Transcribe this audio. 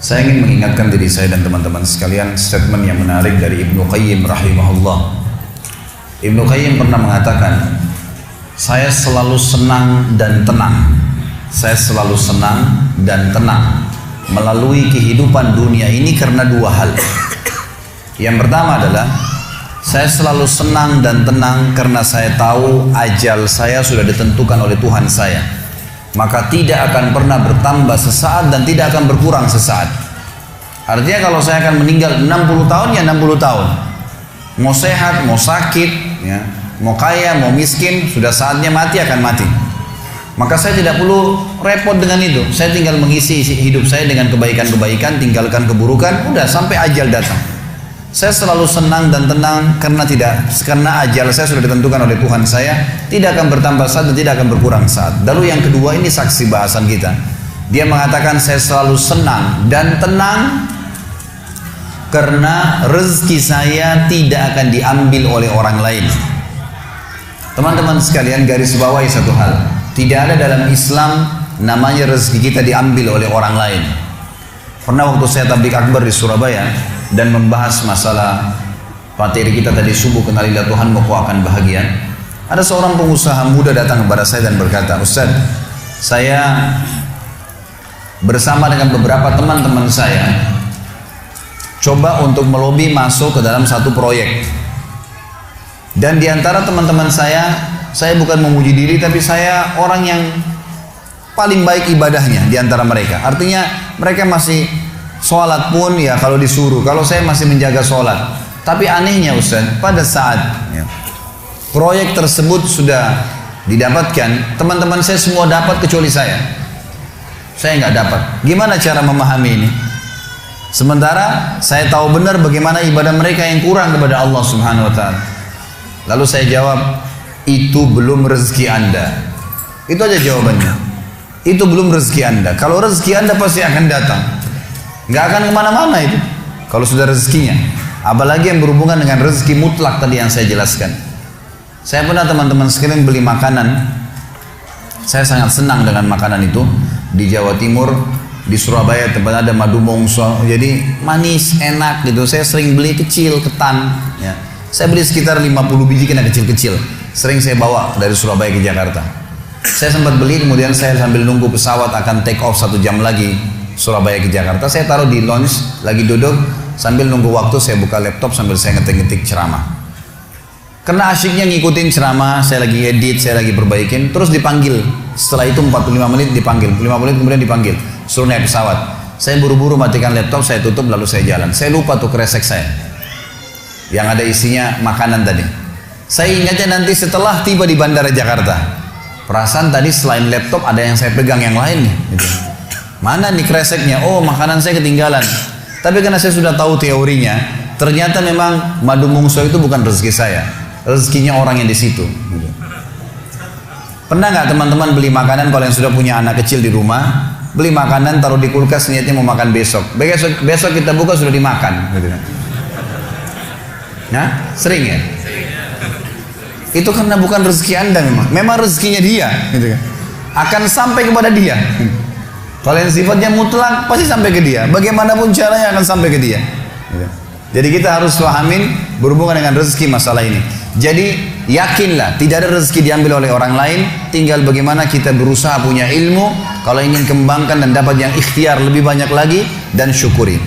Saya ingin mengingatkan diri saya dan teman-teman sekalian statement yang menarik dari Ibnu Qayyim rahimahullah. Ibnu Qayyim pernah mengatakan, saya selalu senang dan tenang. Saya selalu senang dan tenang melalui kehidupan dunia ini karena dua hal. Yang pertama adalah saya selalu senang dan tenang karena saya tahu ajal saya sudah ditentukan oleh Tuhan saya. Maka tidak akan pernah bertambah sesaat dan tidak akan berkurang sesaat. Artinya kalau saya akan meninggal 60 tahun ya 60 tahun. Mau sehat, mau sakit, ya, mau kaya, mau miskin, sudah saatnya mati akan mati. Maka saya tidak perlu repot dengan itu. Saya tinggal mengisi hidup saya dengan kebaikan-kebaikan, tinggalkan keburukan, udah sampai ajal datang. Saya selalu senang dan tenang karena ajal saya sudah ditentukan oleh Tuhan saya, tidak akan bertambah saat dan tidak akan berkurang saat. Lalu yang kedua, ini saksi bahasan kita. Dia mengatakan saya selalu senang dan tenang karena rezeki saya tidak akan diambil oleh orang lain. Teman-teman sekalian, garis bawahi satu hal. Tidak ada dalam Islam namanya rezeki kita diambil oleh orang lain. Pernah waktu saya tabligh akbar di Surabaya dan membahas masalah materi kita tadi subuh, kenalilah Tuhan kau akan bahagia. Ada seorang pengusaha muda datang kepada saya dan berkata, Ustaz, saya bersama dengan beberapa teman-teman saya coba untuk melobi masuk ke dalam satu proyek. Dan diantara teman-teman saya bukan memuji diri, tapi saya orang yang paling baik ibadahnya diantara mereka. Artinya mereka masih sholat pun ya kalau disuruh, kalau saya masih menjaga sholat. Tapi anehnya Ustaz, pada saat proyek tersebut sudah didapatkan, teman-teman saya semua dapat kecuali saya nggak dapat. Gimana cara memahami ini? Sementara saya tahu benar bagaimana ibadah mereka yang kurang kepada Allah Subhanahu wa ta'ala. Lalu saya jawab, itu belum rezeki Anda. Itu aja jawabannya. Itu belum rezeki Anda. Kalau rezeki Anda pasti akan datang. Nggak akan kemana-mana itu kalau sudah rezekinya. Apalagi yang berhubungan dengan rezeki mutlak tadi yang saya jelaskan. Saya pernah teman-teman sekalian beli makanan. Saya sangat senang dengan makanan itu. Di Jawa Timur, di Surabaya tempat ada madu mongso, jadi manis, enak gitu. Saya sering beli kecil, ketan ya. Saya beli sekitar 50 biji kena kecil-kecil. Sering saya bawa dari Surabaya ke Jakarta. Saya sempat beli, kemudian saya sambil nunggu pesawat akan take off 1 jam lagi Surabaya ke Jakarta, saya taruh di lounge, lagi duduk sambil nunggu waktu, saya buka laptop sambil saya ngetik-ngetik ceramah. Karena asyiknya ngikutin ceramah, saya lagi edit, saya lagi perbaikin, terus dipanggil. Setelah itu 45 menit dipanggil, 5 menit kemudian dipanggil, suruh naik pesawat. Saya buru-buru matikan laptop, saya tutup lalu saya jalan. Saya lupa tuh kresek saya yang ada isinya makanan tadi. Saya ingatnya nanti setelah tiba di Bandara Jakarta. Perasaan tadi selain laptop ada yang saya pegang yang lain nih gitu. Mana nih kreseknya? Oh, makanan saya ketinggalan. Tapi karena saya sudah tahu teorinya, ternyata memang madu mongso itu bukan rezeki saya. Rezekinya orang yang di situ. Pernah nggak teman-teman beli makanan, kalau yang sudah punya anak kecil di rumah, beli makanan taruh di kulkas niatnya mau makan besok. Besok kita buka sudah dimakan. Gitu. Nah, sering ya? Itu karena bukan rezeki Anda memang. Memang rezekinya dia. Gitu. Akan sampai kepada dia. Kalau yang sifatnya mutlak pasti sampai ke dia. Bagaimanapun caranya akan sampai ke dia. Gitu. Jadi kita harus pahamin berhubungan dengan rezeki masalah ini. Jadi yakinlah tidak ada rezeki diambil oleh orang lain, tinggal bagaimana kita berusaha punya ilmu, kalau ingin kembangkan dan dapat yang ikhtiar lebih banyak lagi, dan syukuri.